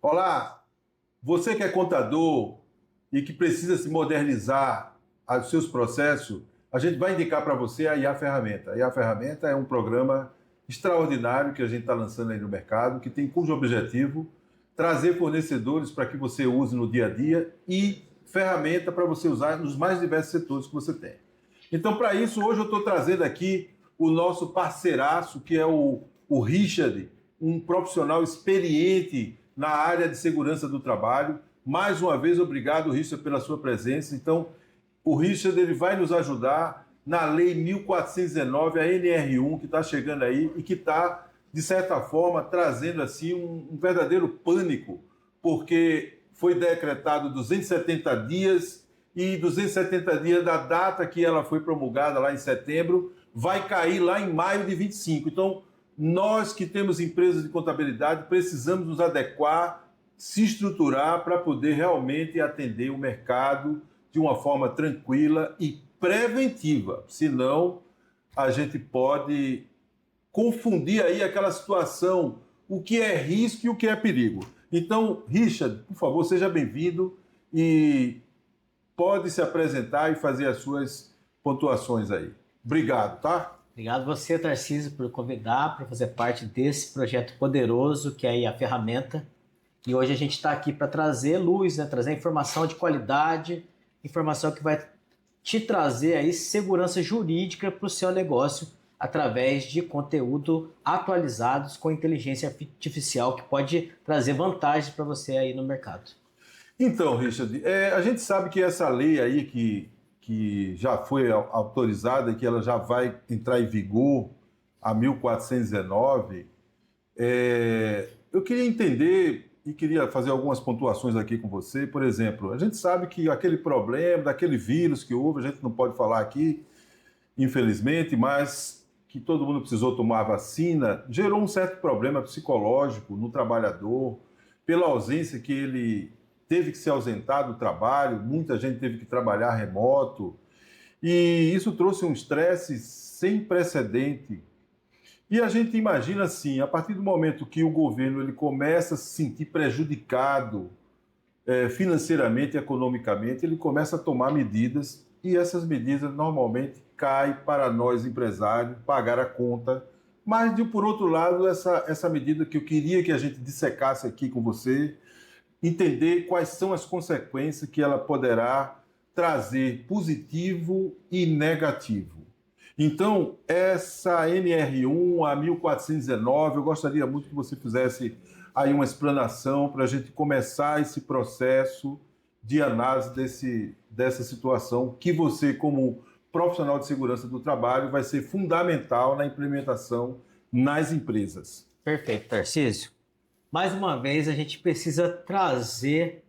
Olá, você que é contador e que precisa se modernizar os seus processos, a gente vai indicar para você a IA Ferramenta. A IA Ferramenta é um programa extraordinário que a gente está lançando aí no mercado, que tem cujo objetivo trazer fornecedores para que você use no dia a dia e ferramenta para você usar nos mais diversos setores que você tem. Então, para isso, hoje eu estou trazendo aqui o nosso parceiraço, que é o Richard, um profissional experiente na área de segurança do trabalho. Mais uma vez, obrigado, Richard, pela sua presença. Então, o Richard ele vai nos ajudar na Lei 1419, a NR1, que está chegando aí e que está, de certa forma, trazendo assim um verdadeiro pânico, porque foi decretado 270 dias e 270 dias da data que ela foi promulgada lá em setembro, vai cair lá em maio de 25. Então, nós que temos empresas de contabilidade precisamos nos adequar, se estruturar para poder realmente atender o mercado de uma forma tranquila e preventiva. Senão, a gente pode confundir aí aquela situação, o que é risco e o que é perigo. Então, Richard, por favor, seja bem-vindo e pode se apresentar e fazer as suas pontuações aí. Obrigado, tá? Obrigado você, Tarcísio, por convidar para fazer parte desse projeto poderoso que é a ferramenta. E hoje a gente está aqui para trazer luz, né? Trazer informação de qualidade, informação que vai te trazer aí segurança jurídica para o seu negócio através de conteúdo atualizados com inteligência artificial que pode trazer vantagens para você aí no mercado. Então, Richard, a gente sabe que essa lei aí que já foi autorizada e que ela já vai entrar em vigor, a 1419, eu queria entender e queria fazer algumas pontuações aqui com você. Por exemplo, a gente sabe que aquele problema, daquele vírus que houve, a gente não pode falar aqui, infelizmente, mas que todo mundo precisou tomar a vacina, gerou um certo problema psicológico no trabalhador, pela ausência que ele teve que se ausentar do trabalho, muita gente teve que trabalhar remoto, e isso trouxe um estresse sem precedente. E a gente imagina assim, a partir do momento que o governo ele começa a se sentir prejudicado financeiramente, economicamente, ele começa a tomar medidas e essas medidas normalmente caem para nós empresários pagar a conta. Mas, por outro lado, essa medida que eu queria que a gente dissecasse aqui com você, entender quais são as consequências que ela poderá trazer positivo e negativo. Então, essa NR1, a 1419, eu gostaria muito que você fizesse aí uma explanação para a gente começar esse processo de análise dessa situação que você, como profissional de segurança do trabalho, vai ser fundamental na implementação nas empresas. Perfeito, Tarcísio. Mais uma vez, a gente precisa trazer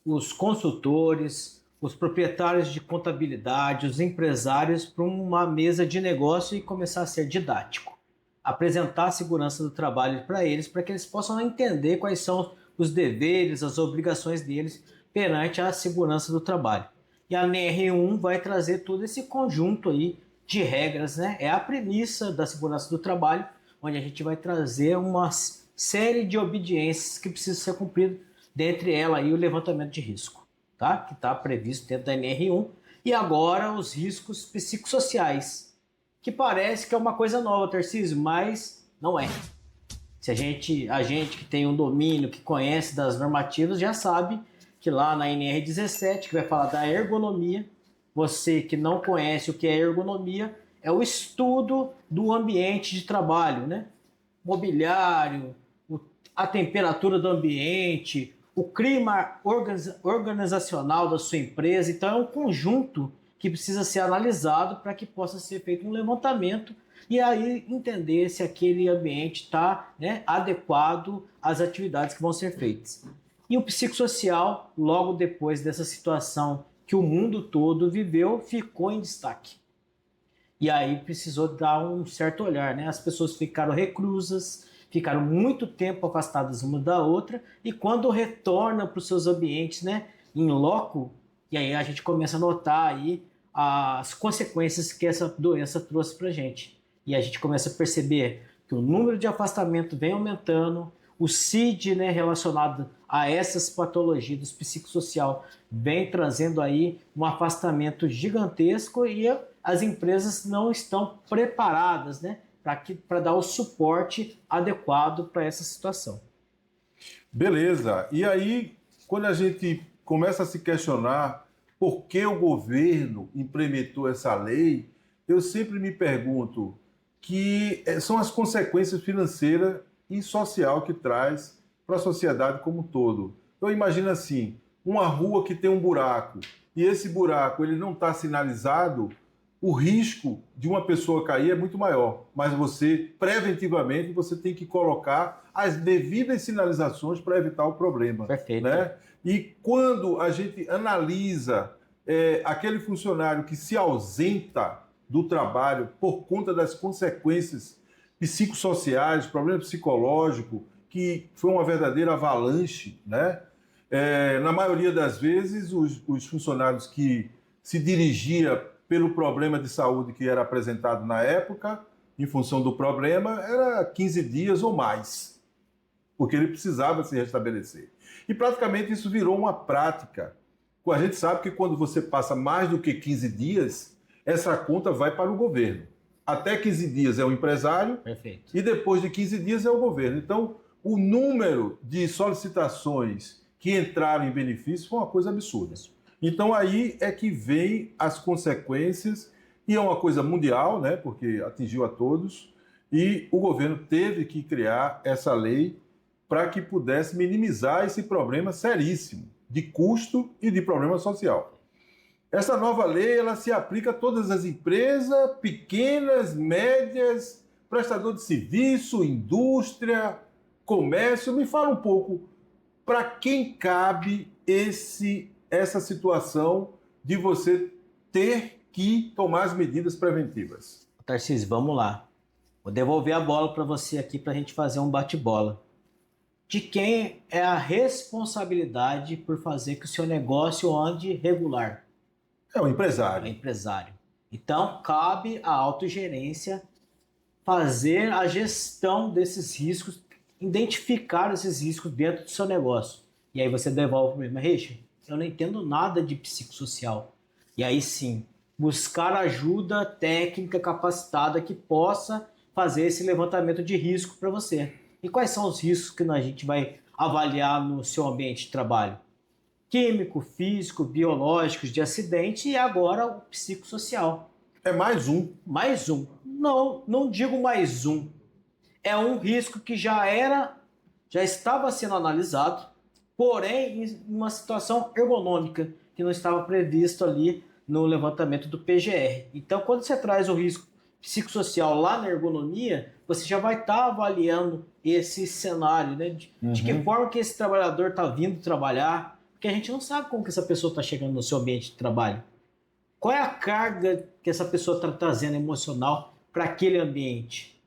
os consultores, os proprietários de contabilidade, os empresários para uma mesa de negócio e começar a ser didático. Apresentar a segurança do trabalho para eles, para que eles possam entender quais são os deveres, as obrigações deles perante a segurança do trabalho. E a NR1 vai trazer todo esse conjunto aí de regras, né? É a premissa da segurança do trabalho, onde a gente vai trazer uma série de obediências que precisam ser cumpridas, dentre elas aí o levantamento de risco, tá? Que está previsto dentro da NR1. E agora os riscos psicossociais, que parece que é uma coisa nova, Tarcísio, mas não é. Se a gente que tem um domínio, que conhece das normativas, já sabe que lá na NR17, que vai falar da ergonomia, você que não conhece o que é ergonomia, é o estudo do ambiente de trabalho, né? Mobiliário, a temperatura do ambiente, o clima organizacional da sua empresa. Então é um conjunto que precisa ser analisado para que possa ser feito um levantamento e aí entender se aquele ambiente está, né, adequado às atividades que vão ser feitas. E o psicossocial, logo depois dessa situação que o mundo todo viveu, ficou em destaque. E aí precisou dar um certo olhar, né? As pessoas ficaram reclusas, ficaram muito tempo afastadas uma da outra, e quando retornam para os seus ambientes, né, em loco, e aí a gente começa a notar aí as consequências que essa doença trouxe para a gente. E a gente começa a perceber que o número de afastamento vem aumentando, O CID, né, relacionado a essas patologias do psicossocial, vem trazendo aí um afastamento gigantesco e as empresas não estão preparadas, né, para dar o suporte adequado para essa situação. Beleza. E aí, quando a gente começa a se questionar por que o governo implementou essa lei, eu sempre me pergunto que são as consequências financeiras e social que traz para a sociedade como um todo. Eu imagino assim, uma rua que tem um buraco e esse buraco ele não está sinalizado, o risco de uma pessoa cair é muito maior, mas você, preventivamente, você tem que colocar as devidas sinalizações para evitar o problema. Perfeito. Né? E quando a gente analisa aquele funcionário que se ausenta do trabalho por conta das consequências psicossociais, problema psicológico, que foi uma verdadeira avalanche, né? Na maioria das vezes, os funcionários que se dirigia pelo problema de saúde que era apresentado na época, em função do problema, era 15 dias ou mais, porque ele precisava se restabelecer. E praticamente isso virou uma prática. A gente sabe que quando você passa mais do que 15 dias, essa conta vai para o governo. Até 15 dias é o empresário. Perfeito. E depois de 15 dias é o governo. Então, o número de solicitações que entraram em benefício foi uma coisa absurda. Então, aí é que vem as consequências, e é uma coisa mundial, né, porque atingiu a todos, e o governo teve que criar essa lei para que pudesse minimizar esse problema seríssimo de custo e de problema social. Essa nova lei ela se aplica a todas as empresas, pequenas, médias, prestador de serviço, indústria, comércio. Me fala um pouco para quem cabe essa situação de você ter que tomar as medidas preventivas. Tarcísio, vamos lá. Vou devolver a bola para você aqui para a gente fazer um bate-bola. De quem é a responsabilidade por fazer que o seu negócio ande regular? É o empresário. É o empresário. Então, cabe à autogerência fazer a gestão desses riscos, identificar esses riscos dentro do seu negócio. E aí você devolve para mim, mas Richard, eu não entendo nada de psicossocial. E aí sim, buscar ajuda técnica capacitada que possa fazer esse levantamento de risco para você. E quais são os riscos que a gente vai avaliar no seu ambiente de trabalho? Químico, físico, biológicos, de acidente e agora o psicossocial. É mais um. Mais um. Não digo mais um. É um risco que já estava sendo analisado, porém em uma situação ergonômica que não estava previsto ali no levantamento do PGR. Então, quando você traz o risco psicossocial lá na ergonomia, você já vai estar avaliando esse cenário, né? De que forma que esse trabalhador está vindo trabalhar, porque a gente não sabe como que essa pessoa está chegando no seu ambiente de trabalho. Qual é a carga que essa pessoa está trazendo emocional para aquele ambiente?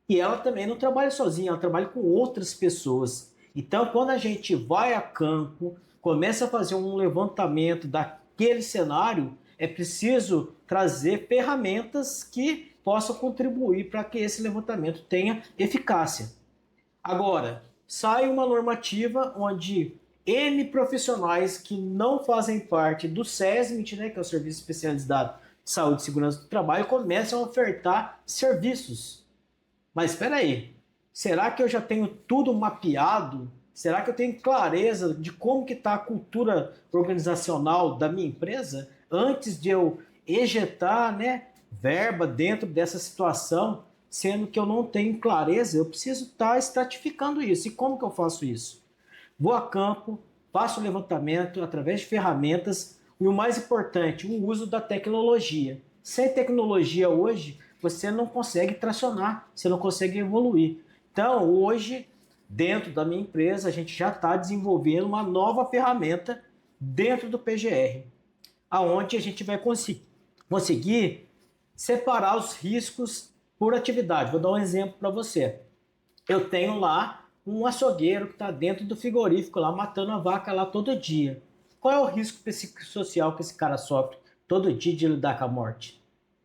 E ela também não trabalha sozinha, ela trabalha com outras pessoas. Então, quando a gente vai a campo, começa a fazer um levantamento daquele cenário, é preciso trazer ferramentas que possam contribuir para que esse levantamento tenha eficácia. Agora, sai uma normativa onde N profissionais que não fazem parte do SESMIT, né, que é o Serviço Especializado de Saúde e Segurança do Trabalho, começam a ofertar serviços. Mas espera aí, será que eu já tenho tudo mapeado? Será que eu tenho clareza de como que está a cultura organizacional da minha empresa antes de eu ejetar, né, verba dentro dessa situação, sendo que eu não tenho clareza? Eu preciso estar estratificando isso. E como que eu faço isso? Vou a campo, faço o levantamento através de ferramentas e o mais importante, o uso da tecnologia. Sem tecnologia hoje, você não consegue tracionar, você não consegue evoluir. Então, hoje, dentro da minha empresa, a gente já está desenvolvendo uma nova ferramenta dentro do PGR, aonde a gente vai conseguir separar os riscos por atividade. Vou dar um exemplo para você. Eu tenho lá um açougueiro que está dentro do frigorífico lá, matando a vaca lá todo dia. Qual é o risco psicossocial que esse cara sofre todo dia de lidar com a morte?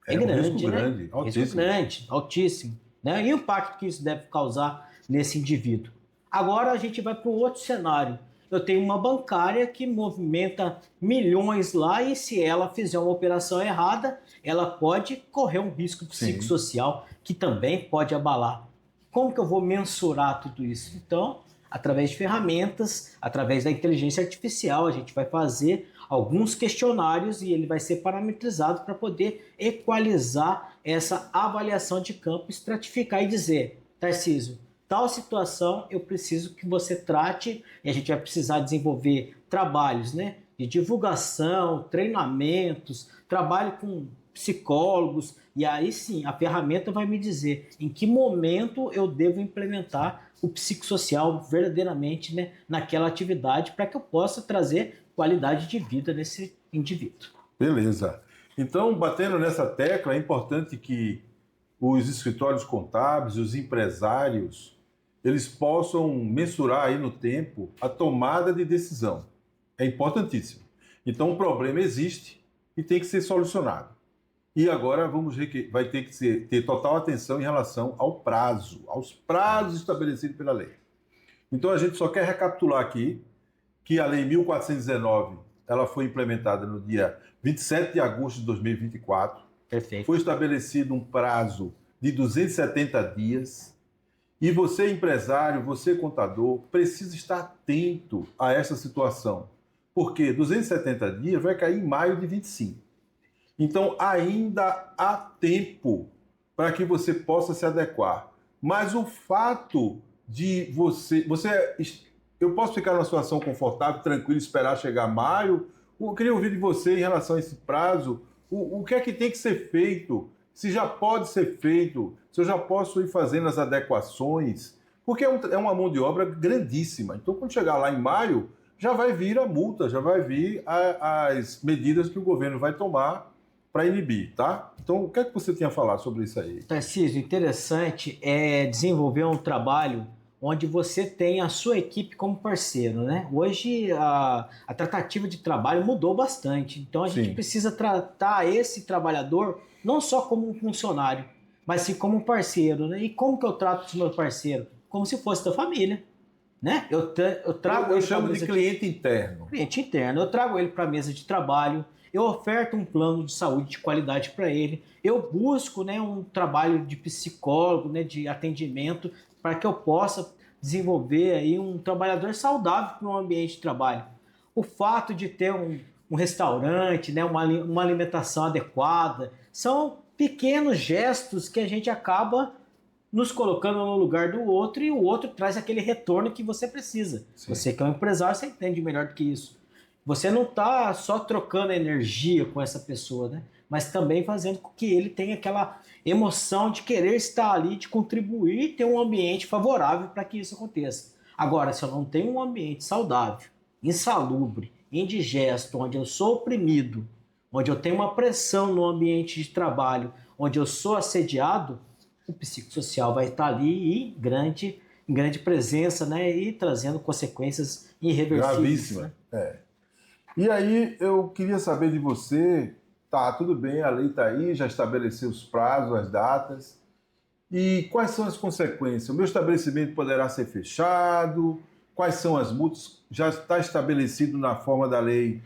É grande, um risco né? grande, altíssimo. Risco grande, altíssimo. Né? E o impacto que isso deve causar nesse indivíduo? Agora a gente vai para um outro cenário. Eu tenho uma bancária que movimenta milhões lá e se ela fizer uma operação errada, ela pode correr um risco psicossocial que também pode abalar. Como que eu vou mensurar tudo isso? Então, através de ferramentas, através da inteligência artificial, a gente vai fazer alguns questionários e ele vai ser parametrizado para poder equalizar essa avaliação de campo, estratificar e dizer, Tarcísio, tal situação eu preciso que você trate e a gente vai precisar desenvolver trabalhos, né, de divulgação, treinamentos, trabalho com psicólogos e aí sim a ferramenta vai me dizer em que momento eu devo implementar o psicossocial verdadeiramente, né, naquela atividade para que eu possa trazer qualidade de vida nesse indivíduo. Beleza. Então, batendo nessa tecla, é importante que os escritórios contábeis, os empresários, eles possam mensurar aí no tempo a tomada de decisão. É importantíssimo. Então, o problema existe e tem que ser solucionado. E agora vai ter que ter total atenção em relação ao prazo, aos prazos estabelecidos pela lei. Então, a gente só quer recapitular aqui que a Lei 1419 ela foi implementada no dia 27 de agosto de 2024. Perfeito. Foi estabelecido um prazo de 270 dias. E você, empresário, você, contador, precisa estar atento a essa situação. Porque 270 dias vai cair em maio de 25. Então, ainda há tempo para que você possa se adequar. Mas o fato de eu posso ficar numa situação confortável, tranquilo, esperar chegar maio? Eu queria ouvir de você em relação a esse prazo. O que é que tem que ser feito? Se já pode ser feito? Se eu já posso ir fazendo as adequações? Porque é uma mão de obra grandíssima. Então, quando chegar lá em maio, já vai vir a multa, já vai vir as medidas que o governo vai tomar para inibir, tá? Então, o que é que você tinha a falar sobre isso aí? Tarcísio, interessante é desenvolver um trabalho onde você tem a sua equipe como parceiro, né? Hoje a tratativa de trabalho mudou bastante, então a gente precisa tratar esse trabalhador não só como um funcionário, mas sim como um parceiro, né? E como que eu trato esse meu parceiro? Como se fosse da família, né? Eu chamo de cliente interno. Cliente interno. Eu trago ele para a mesa de trabalho, eu oferto um plano de saúde de qualidade para ele, eu busco, né, um trabalho de psicólogo, né, de atendimento, para que eu possa desenvolver aí um trabalhador saudável para um ambiente de trabalho. O fato de ter um restaurante, né, uma alimentação adequada, são pequenos gestos que a gente acaba nos colocando no lugar do outro e o outro traz aquele retorno que você precisa. Sim. Você que é um empresário, você entende melhor do que isso. Você não está só trocando energia com essa pessoa, né? Mas também fazendo com que ele tenha aquela emoção de querer estar ali, de contribuir e ter um ambiente favorável para que isso aconteça. Agora, se eu não tenho um ambiente saudável, insalubre, indigesto, onde eu sou oprimido, onde eu tenho uma pressão no ambiente de trabalho, onde eu sou assediado, o psicossocial vai estar ali em grande presença, né? E trazendo consequências irreversíveis. Gravíssima, né? É. E aí eu queria saber de você, tá, tudo bem, a lei está aí, já estabeleceu os prazos, as datas, e quais são as consequências? O meu estabelecimento poderá ser fechado? Quais são as multas? Já está estabelecido na forma da lei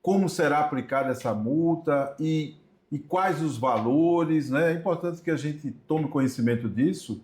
como será aplicada essa multa e quais os valores, né? É importante que a gente tome conhecimento disso,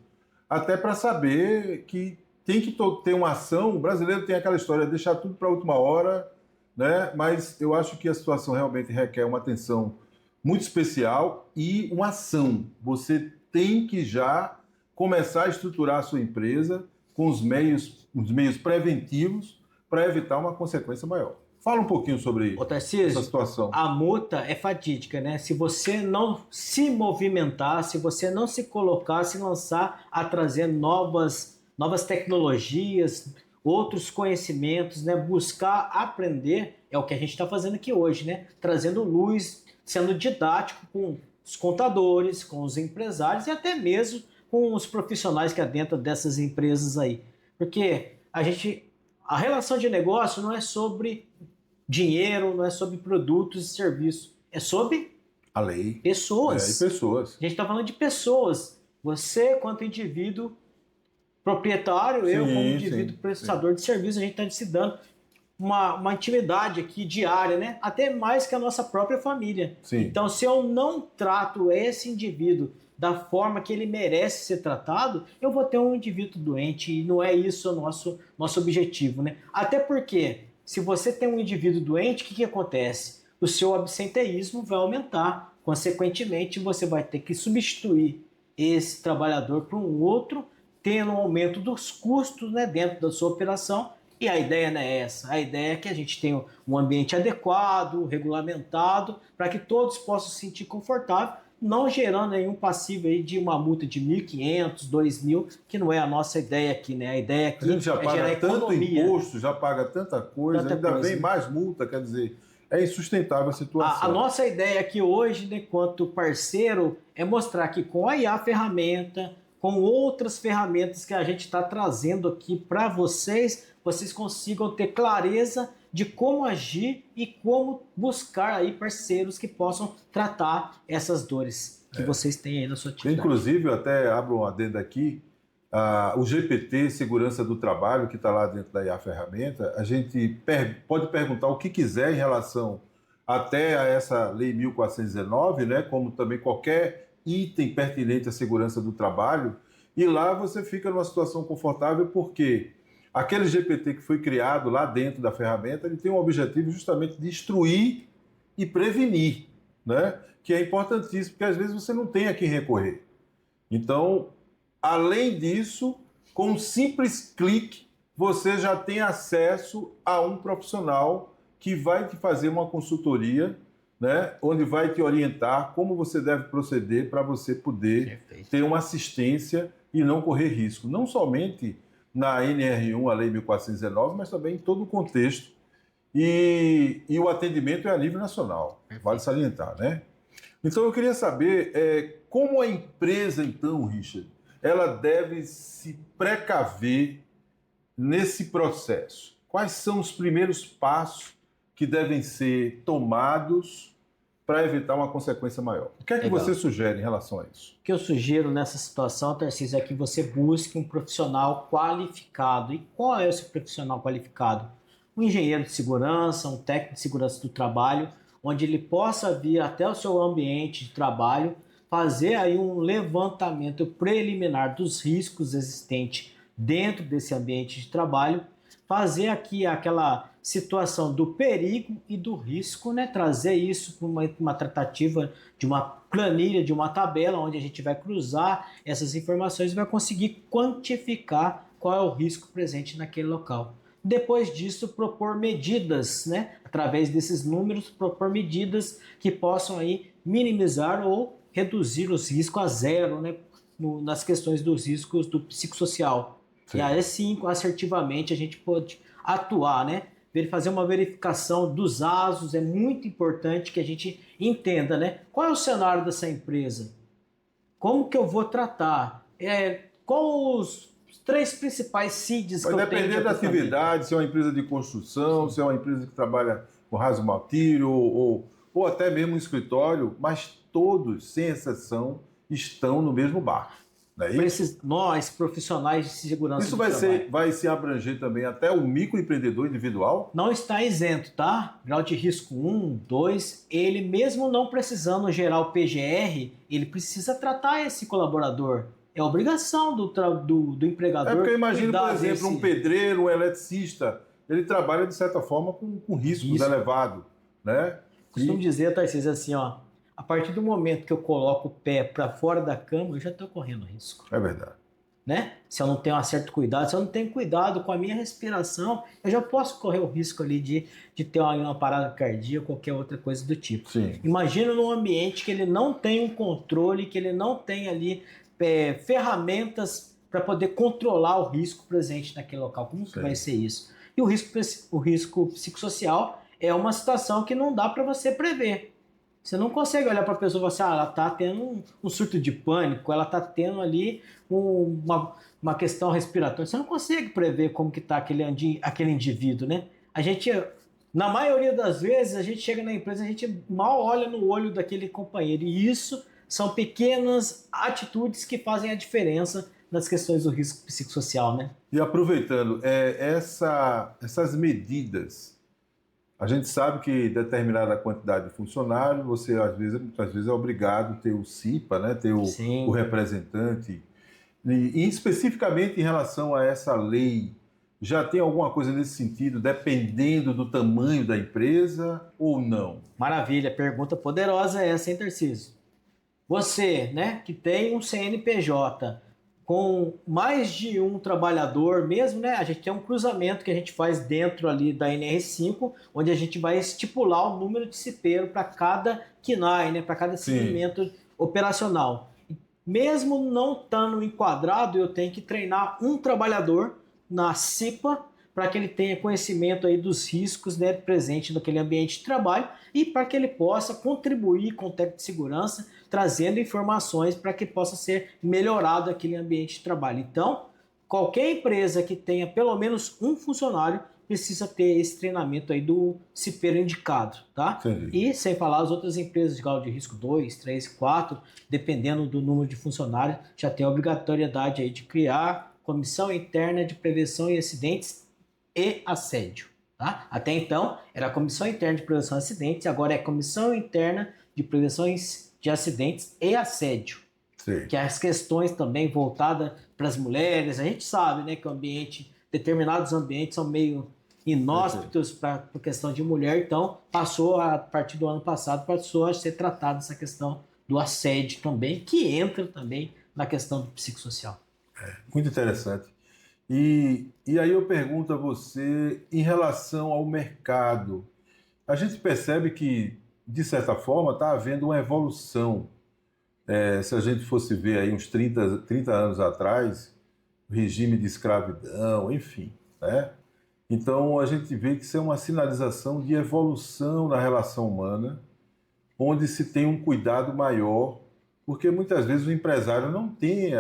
até para saber que tem que ter uma ação. O brasileiro tem aquela história de deixar tudo para a última hora, né? Mas eu acho que a situação realmente requer uma atenção muito especial e uma ação. Você tem que já começar a estruturar a sua empresa com os meios preventivos para evitar uma consequência maior. Fala um pouquinho sobre essa situação. A multa é fatídica, né? Se você não se movimentar, se você não se colocar, se lançar a trazer novas tecnologias, outros conhecimentos, né? Buscar aprender, é o que a gente está fazendo aqui hoje, né? Trazendo luz, sendo didático com os contadores, com os empresários e até mesmo com os profissionais que adentram dessas empresas aí. Porque a relação de negócio não é sobre dinheiro, não é sobre produtos e serviços, é sobre a lei. Pessoas. E pessoas. A gente está falando de pessoas. Você, quanto indivíduo, proprietário, eu como Sim, indivíduo sim, prestador de serviço, a gente está se dando uma intimidade aqui diária, né? Até mais que a nossa própria família. sim. Então, se eu não trato esse indivíduo da forma que ele merece ser tratado, eu vou ter um indivíduo doente e não é isso o nosso objetivo, né? Até porque, se você tem um indivíduo doente, o que acontece? O seu absenteísmo vai aumentar. Consequentemente, você vai ter que substituir esse trabalhador por um outro, tendo um aumento dos custos, né, dentro da sua operação. E a ideia não é essa. A ideia é que a gente tenha um ambiente adequado, regulamentado, para que todos possam se sentir confortável, não gerando nenhum passivo aí de uma multa de 1.500, 2.000, que não é a nossa ideia aqui, né? A ideia aqui A gente já é gerar paga tanto economia. imposto, já paga tanta coisa, ainda coisa, vem né? mais multa, quer dizer, é insustentável a situação. A nossa ideia aqui hoje, né, enquanto parceiro, é mostrar que com a IA ferramenta, com outras ferramentas que a gente está trazendo aqui para vocês, vocês consigam ter clareza de como agir e como buscar aí parceiros que possam tratar essas dores que vocês têm aí na sua atividade. Inclusive, eu até abro um adendo aqui, o GPT, Segurança do Trabalho, que está lá dentro da IA Ferramenta, a gente pode perguntar o que quiser em relação até a essa Lei 1419, né, como também qualquer item pertinente à segurança do trabalho, e lá você fica numa situação confortável porque aquele GPT que foi criado lá dentro da ferramenta, ele tem um objetivo justamente de instruir e prevenir, né? Que é importantíssimo, porque às vezes você não tem a quem recorrer. Então, além disso, com um simples clique, você já tem acesso a um profissional que vai te fazer uma consultoria, né? Onde vai te orientar como você deve proceder para você poder ter uma assistência e não correr risco. Não somente na NR1, a Lei 1419, mas também em todo o contexto. E o atendimento é a nível nacional, vale salientar, né? Então eu queria saber como a empresa, então, Richard, ela deve se precaver nesse processo. Quais são os primeiros passos que devem ser tomados para evitar uma consequência maior? O que é que você sugere em relação a isso? O que eu sugiro nessa situação, Tarcísio, é que você busque um profissional qualificado. E qual é esse profissional qualificado? Um engenheiro de segurança, um técnico de segurança do trabalho, onde ele possa vir até o seu ambiente de trabalho, fazer aí um levantamento preliminar dos riscos existentes dentro desse ambiente de trabalho, fazer aqui aquela situação do perigo e do risco, né? Trazer isso para uma tratativa de uma planilha, de uma tabela, onde a gente vai cruzar essas informações e vai conseguir quantificar qual é o risco presente naquele local. Depois disso, propor medidas, né? Através desses números, propor medidas que possam aí minimizar ou reduzir os riscos a zero, né? Nas questões dos riscos do psicossocial. Sim. E aí sim, assertivamente, a gente pode atuar, né? Fazer uma verificação dos ASOS, é muito importante que a gente entenda, né? Qual é o cenário dessa empresa? Como que eu vou tratar? Qual os 3 principais CIDs que eu tenho? Vai depender da atividade, se é uma empresa de construção, se é uma empresa que trabalha com raso maltiro ou até mesmo um escritório, mas todos, sem exceção, estão no mesmo barco. Nós, profissionais de segurança do trabalho. Vai se abranger também até o microempreendedor individual? Não está isento, tá? Grau de risco 1, 2, ele mesmo não precisando gerar o PGR, ele precisa tratar esse colaborador. É obrigação do empregador. É porque eu imagino, por exemplo, um pedreiro, um eletricista, ele trabalha de certa forma com riscos elevados, né? Costumo dizer, Tarcísio, assim, ó, a partir do momento que eu coloco o pé para fora da cama, eu já estou correndo risco. É verdade. Né? Se eu não tenho um certo cuidado, se eu não tenho cuidado com a minha respiração, eu já posso correr o risco ali de ter uma parada cardíaca ou qualquer outra coisa do tipo. Sim. Imagina num ambiente que ele não tem um controle, que ele não tem ali ferramentas para poder controlar o risco presente naquele local. Como que vai ser isso? E o risco psicossocial é uma situação que não dá para você prever. Você não consegue olhar para a pessoa e falar assim, ela está tendo um surto de pânico, ela está tendo ali uma questão respiratória. Você não consegue prever como que está aquele indivíduo, né? A gente, na maioria das vezes, a gente chega na empresa, a gente mal olha no olho daquele companheiro. E isso são pequenas atitudes que fazem a diferença nas questões do risco psicossocial, né? E aproveitando, essas medidas, a gente sabe que determinada quantidade de funcionários, você muitas vezes é obrigado a ter o CIPA, né? Ter o Sim. representante. E especificamente em relação a essa lei, já tem alguma coisa nesse sentido, dependendo do tamanho da empresa ou não? Maravilha, pergunta poderosa essa, hein, Tarcísio? Você, né, que tem um CNPJ com mais de um trabalhador mesmo, né? A gente tem um cruzamento que a gente faz dentro ali da NR5, onde a gente vai estipular o número de cipeiro para cada KNAI, né, para cada Sim, segmento operacional. Mesmo não estando enquadrado, eu tenho que treinar um trabalhador na CIPA para que ele tenha conhecimento aí dos riscos, né, presentes naquele ambiente de trabalho e para que ele possa contribuir com o técnico de segurança, trazendo informações para que possa ser melhorado aquele ambiente de trabalho. Então, qualquer empresa que tenha pelo menos um funcionário precisa ter esse treinamento aí do cipeiro indicado, tá? entendi. E sem falar as outras empresas de grau de risco 2, 3 e 4, dependendo do número de funcionários, já tem a obrigatoriedade aí de criar comissão interna de prevenção e acidentes e assédio. Tá? Até então, era a Comissão Interna de Prevenção e Acidentes, agora é a Comissão Interna de Prevenção de Acidentes e Assédio, Sei. que é as questões também voltadas para as mulheres. A gente sabe, né, que o ambiente, determinados ambientes são meio inóspitos para a questão de mulher, então a partir do ano passado, passou a ser tratada essa questão do assédio também, que entra também na questão do psicossocial. Muito interessante. E aí eu pergunto a você, em relação ao mercado, a gente percebe que, de certa forma, está havendo uma evolução. Se a gente fosse ver aí uns 30 anos atrás, o regime de escravidão, enfim, né? Então a gente vê que isso é uma sinalização de evolução na relação humana, onde se tem um cuidado maior, porque muitas vezes o empresário não tem.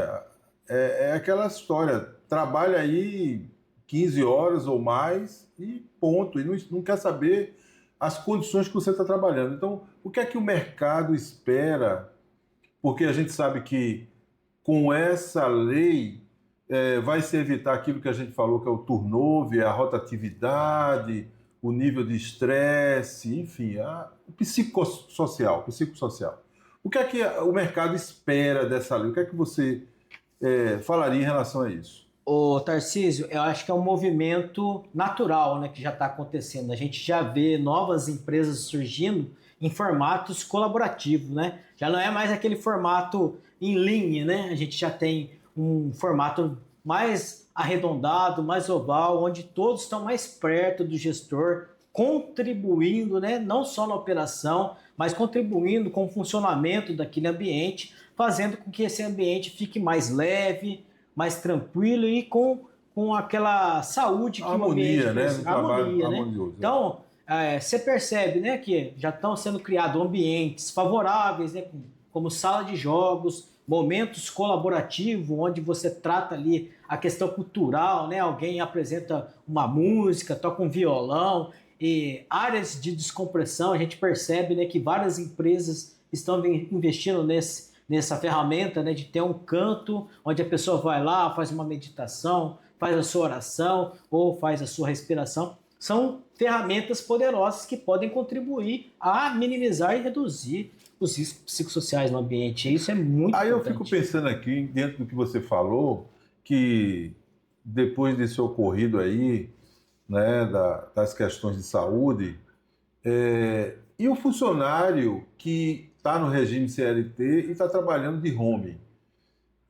É aquela história, trabalha aí 15 horas ou mais e ponto, e não quer saber as condições que você está trabalhando. Então, o que é que o mercado espera? Porque a gente sabe que com essa lei vai se evitar aquilo que a gente falou, que é o turnover, a rotatividade, o nível de estresse, enfim, o psicossocial. O que é que o mercado espera dessa lei? O que é que você falaria em relação a isso? Ô, Tarcísio, eu acho que é um movimento natural, né, que já está acontecendo. A gente já vê novas empresas surgindo em formatos colaborativos, né? Já não é mais aquele formato em linha, né? A gente já tem um formato mais arredondado, mais oval, onde todos estão mais perto do gestor, contribuindo, né, não só na operação, mas contribuindo com o funcionamento daquele ambiente, fazendo com que esse ambiente fique mais leve, mais tranquilo e com aquela saúde que o ambiente Harmonia, né? Um precisa. trabalho Harmonia, né? harmonioso. Então, você percebe, né, que já estão sendo criados ambientes favoráveis, né, como sala de jogos, momentos colaborativos, onde você trata ali a questão cultural, né? Alguém apresenta uma música, toca um violão, e áreas de descompressão. A gente percebe, né, que várias empresas estão investindo nessa ferramenta, né, de ter um canto onde a pessoa vai lá, faz uma meditação, faz a sua oração ou faz a sua respiração. São ferramentas poderosas que podem contribuir a minimizar e reduzir os riscos psicossociais no ambiente. Isso é muito Aí eu importante. fico pensando aqui, dentro do que você falou, que depois desse ocorrido aí, né, das questões de saúde, e o funcionário que está no regime CLT e está trabalhando de home,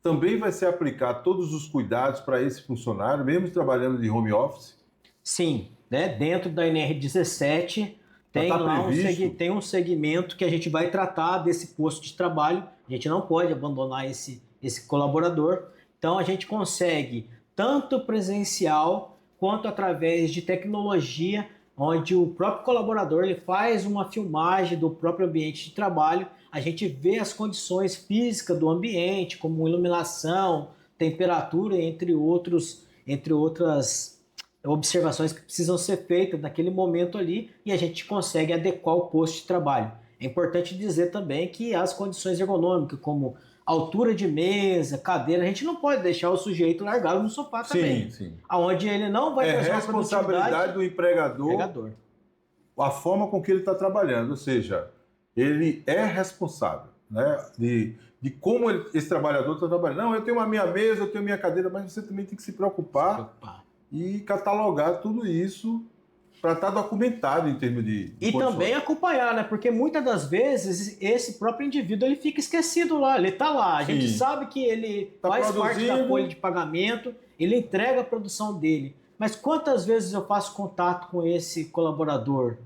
também vai se aplicar todos os cuidados para esse funcionário, mesmo trabalhando de home office? Sim, né? Dentro da NR17 Já tem está lá previsto? tem um segmento que a gente vai tratar desse posto de trabalho. A gente não pode abandonar esse colaborador. Então a gente consegue tanto presencial quanto através de tecnologia, onde o próprio colaborador ele faz uma filmagem do próprio ambiente de trabalho. A gente vê as condições físicas do ambiente, como iluminação, temperatura, entre outras observações que precisam ser feitas naquele momento ali e a gente consegue adequar o posto de trabalho. É importante dizer também que as condições ergonômicas, como altura de mesa, cadeira, a gente não pode deixar o sujeito largado no sofá também. Sim. Aonde ele não vai É trazer uma responsabilidade do empregador a forma com que ele está trabalhando, ou seja, ele é responsável, né, de como esse trabalhador está trabalhando. Não, eu tenho a minha mesa, eu tenho a minha cadeira, mas você também tem que se preocupar e catalogar tudo isso para estar documentado em termos de e condições. Também acompanhar, né? Porque muitas das vezes esse próprio indivíduo ele fica esquecido lá, ele está lá. A gente sabe que ele faz parte da folha de pagamento, ele entrega a produção dele. Mas quantas vezes eu faço contato com esse colaborador?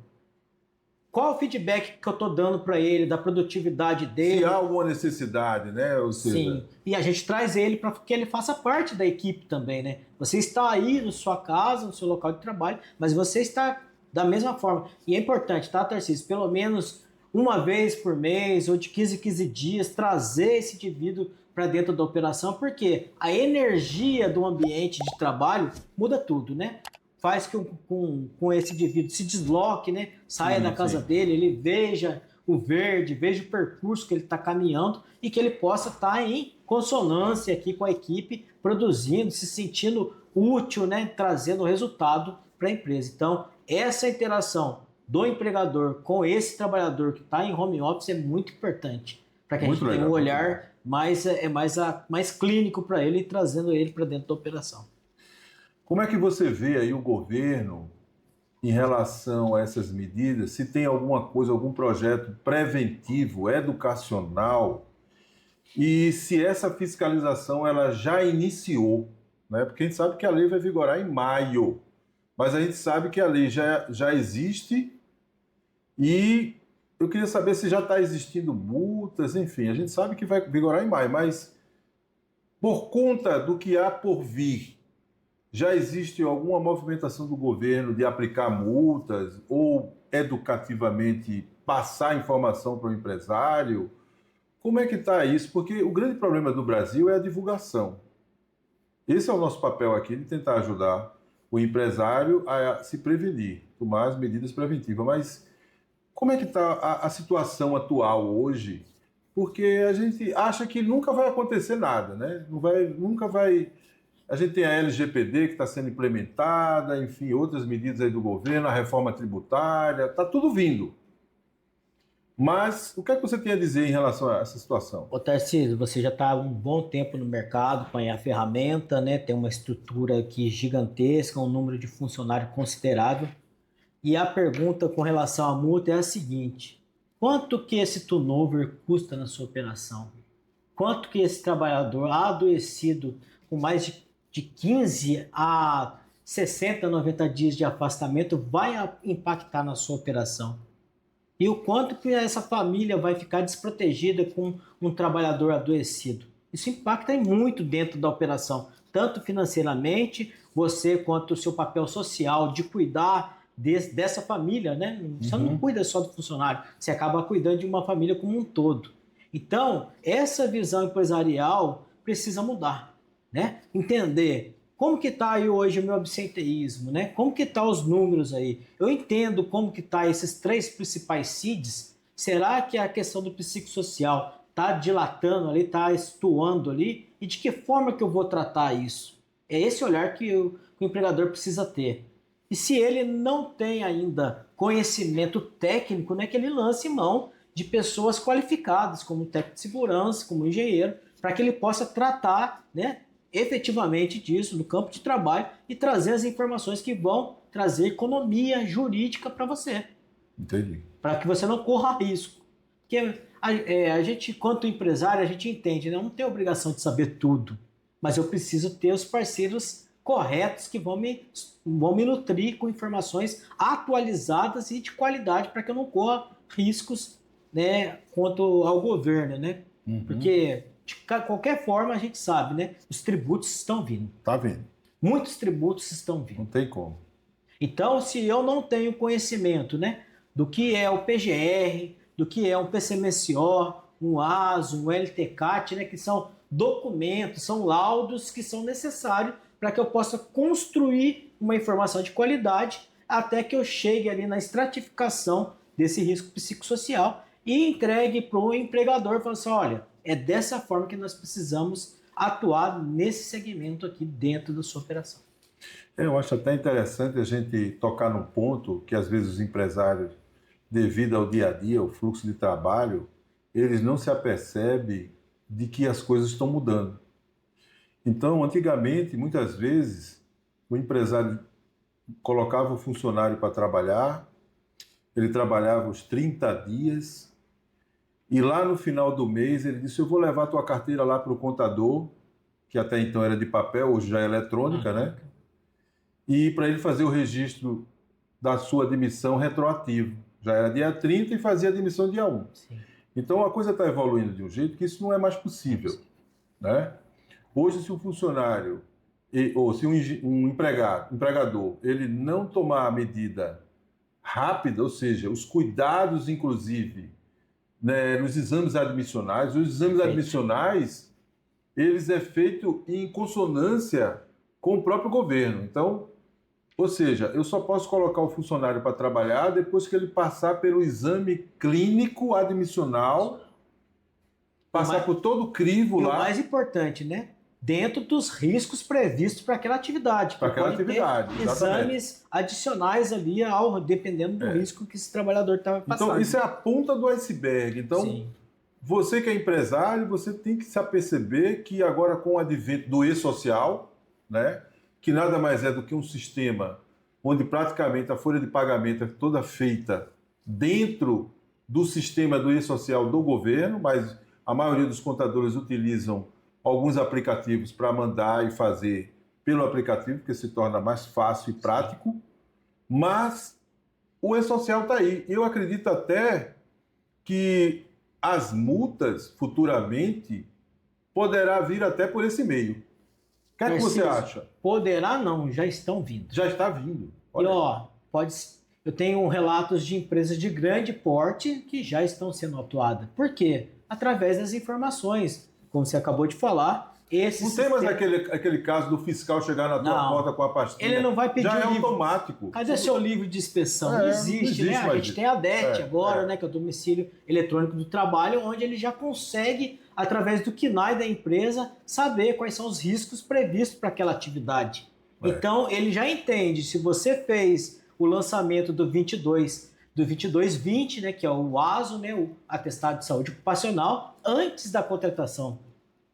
Qual o feedback que eu estou dando para ele, da produtividade dele? Se há alguma necessidade, né? Ou seja... Sim, e a gente traz ele para que ele faça parte da equipe também, né? Você está aí na sua casa, no seu local de trabalho, mas você está da mesma forma. E é importante, tá, Tarcísio? Pelo menos uma vez por mês ou de 15 em 15 dias, trazer esse indivíduo para dentro da operação, porque a energia do ambiente de trabalho muda tudo, né? Faz que com esse indivíduo se desloque, né? Saia da casa dele, ele veja o verde, veja o percurso que ele está caminhando e que ele possa estar em consonância aqui com a equipe, produzindo, se sentindo útil, né? Trazendo resultado para a empresa. Então, essa interação do empregador com esse trabalhador que está em home office é muito importante, para que a gente tenha um olhar mais clínico para ele e trazendo ele para dentro da operação. Como é que você vê aí o governo em relação a essas medidas? Se tem alguma coisa, algum projeto preventivo, educacional, e se essa fiscalização ela já iniciou, né? Porque a gente sabe que a lei vai vigorar em maio, mas a gente sabe que a lei já existe e eu queria saber se já está existindo multas, enfim, a gente sabe que vai vigorar em maio, mas por conta do que há por vir, já existe alguma movimentação do governo de aplicar multas ou educativamente passar informação para o empresário? Como é que está isso? Porque o grande problema do Brasil é a divulgação. Esse é o nosso papel aqui, de tentar ajudar o empresário a se prevenir, tomar as medidas preventivas. Mas como é que está a situação atual hoje? Porque a gente acha que nunca vai acontecer nada, né? Nunca vai... A gente tem a LGPD que está sendo implementada, enfim, outras medidas aí do governo, a reforma tributária, está tudo vindo. Mas o que é que você tem a dizer em relação a essa situação? Ô Tarcísio, você já está há um bom tempo no mercado com a ferramenta, né? Tem uma estrutura aqui gigantesca, um número de funcionários considerável. E a pergunta com relação à multa é a seguinte: quanto que esse turnover custa na sua operação? Quanto que esse trabalhador adoecido com mais de 15 a 60, 90 dias de afastamento vai impactar na sua operação? E o quanto que essa família vai ficar desprotegida com um trabalhador adoecido? Isso impacta muito dentro da operação, tanto financeiramente, você quanto o seu papel social de cuidar dessa família, né? Você não cuida só do funcionário, você acaba cuidando de uma família como um todo. Então, essa visão empresarial precisa mudar, né? Entender como que está aí hoje o meu absenteísmo, né? Como que estão os números aí? Eu entendo como que está esses 3 principais CIDs. Será que a questão do psicossocial está dilatando ali, está estuando ali? E de que forma que eu vou tratar isso? É esse olhar que o empregador precisa ter. E se ele não tem ainda conhecimento técnico, né, que ele lance mão de pessoas qualificadas, como técnico de segurança, como engenheiro, para que ele possa tratar, né, efetivamente disso no campo de trabalho e trazer as informações que vão trazer economia jurídica para você. Entendi. Para que você não corra risco. Porque a gente, quanto empresário, a gente entende, né? Eu não tenho obrigação de saber tudo, mas eu preciso ter os parceiros corretos que vão me nutrir com informações atualizadas e de qualidade para que eu não corra riscos, né, quanto ao governo, né? Porque de qualquer forma a gente sabe, né? Os tributos estão vindo. Tá vindo. Muitos tributos estão vindo. Não tem como. Então, se eu não tenho conhecimento, né, do que é o PGR, do que é um PCMSO, um ASO, um LTCAT, né, que são documentos, são laudos que são necessários para que eu possa construir uma informação de qualidade até que eu chegue ali na estratificação desse risco psicossocial e entregue para o empregador, falando assim, olha, é dessa forma que nós precisamos atuar nesse segmento aqui dentro da sua operação. Eu acho até interessante a gente tocar no ponto que às vezes os empresários, devido ao dia a dia, ao fluxo de trabalho, eles não se apercebem de que as coisas estão mudando. Então, antigamente, muitas vezes, o empresário colocava o funcionário para trabalhar, ele trabalhava os 30 dias, e lá no final do mês ele disse: eu vou levar a tua carteira lá para o contador, que até então era de papel, hoje já é eletrônica, né? E para ele fazer o registro da sua admissão retroativo. Já era dia 30 e fazia a admissão dia 1. Sim. Então a coisa está evoluindo de um jeito que isso não é mais possível, né? Hoje, se um funcionário ou se um empregador, ele não tomar a medida rápida, ou seja, os cuidados, inclusive, né, nos exames admissionais, os exames admissionais, eles é feito em consonância com o próprio governo. Então, ou seja, eu só posso colocar o funcionário para trabalhar depois que ele passar pelo exame clínico admissional, passar por todo o crivo lá. O mais importante, né? Dentro dos riscos previstos para aquela atividade. Para aquela atividade, exames adicionais ali, dependendo do risco que esse trabalhador está passando. Então, isso é a ponta do iceberg. Então, sim, você que é empresário, você tem que se aperceber que agora com o advento do e-social, né, que nada mais é do que um sistema onde praticamente a folha de pagamento é toda feita dentro do sistema do e-social do governo, mas a maioria dos contadores utilizam alguns aplicativos para mandar e fazer pelo aplicativo, porque se torna mais fácil e prático, mas o e-social está aí. Eu acredito até que as multas, futuramente, poderá vir até por esse meio. O que é que você acha? Poderá não, já estão vindo. Já está vindo. Olha. E eu tenho relatos de empresas de grande porte que já estão sendo atuadas. Por quê? Através das informações. Como você acabou de falar, não tem mais aquele caso do fiscal chegar na tua porta com a pastinha. Ele não vai pedir já o livro. É automático. Cadê seu livro de inspeção? Não existe, né? A gente tem a DET agora, né? Que é o domicílio eletrônico do trabalho, onde ele já consegue, através do KNAI da empresa, saber quais são os riscos previstos para aquela atividade. Então, ele já entende, se você fez o lançamento do 2220, né, que é o ASO, né, o Atestado de Saúde Ocupacional, antes da contratação.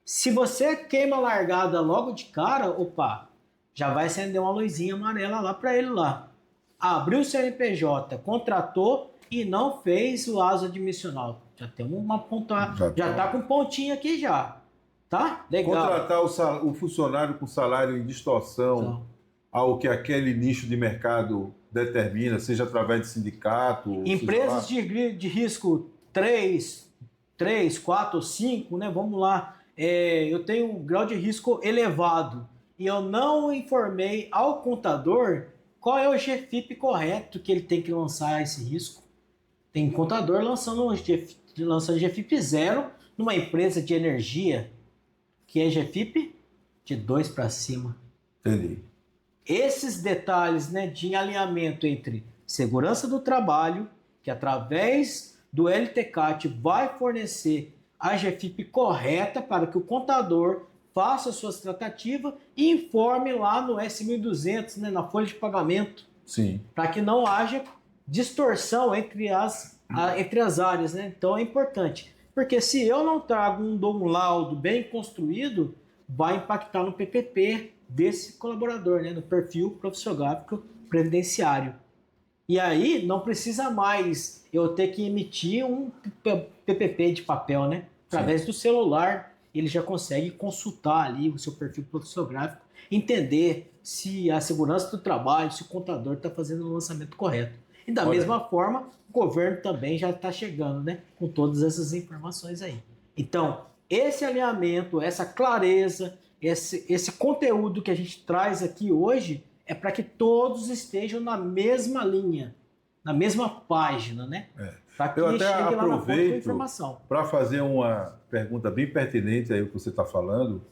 Se você queima a largada logo de cara, já vai acender uma luzinha amarela lá para ele lá. Abriu o CNPJ, contratou e não fez o ASO admissional. Já tem uma ponta, já tá com pontinho aqui já. Tá? Legal. Contratar o funcionário com salário em distorção ao que aquele nicho de mercado determina, seja através de sindicato... Empresas de risco 3, 4 ou 5, né? Vamos lá. Eu tenho um grau de risco elevado e eu não informei ao contador qual é o GFIP correto que ele tem que lançar esse risco. Tem contador lançando GFIP 0 numa empresa de energia que é GFIP de 2 para cima. Entendi. Esses detalhes, né, de alinhamento entre segurança do trabalho, que através do LTCAT vai fornecer a GFIP correta para que o contador faça suas tratativas e informe lá no S1200, né, na folha de pagamento. Sim. Para que não haja distorção entre as áreas, né? Então é importante. Porque se eu não trago um laudo bem construído, vai impactar no PPP desse colaborador, né? No perfil profissiográfico previdenciário. E aí não precisa mais eu ter que emitir um PPP de papel, né? Através do celular, ele já consegue consultar ali o seu perfil profissiográfico, entender se a segurança do trabalho, se o contador está fazendo o lançamento correto. E da mesma forma, o governo também já está chegando, né, com todas essas informações aí. Então, esse alinhamento, essa clareza, esse conteúdo que a gente traz aqui hoje é para que todos estejam na mesma linha, na mesma página, né? Para que eu até chegue lá na ponta da informação. Para fazer uma pergunta bem pertinente aí o que você está falando.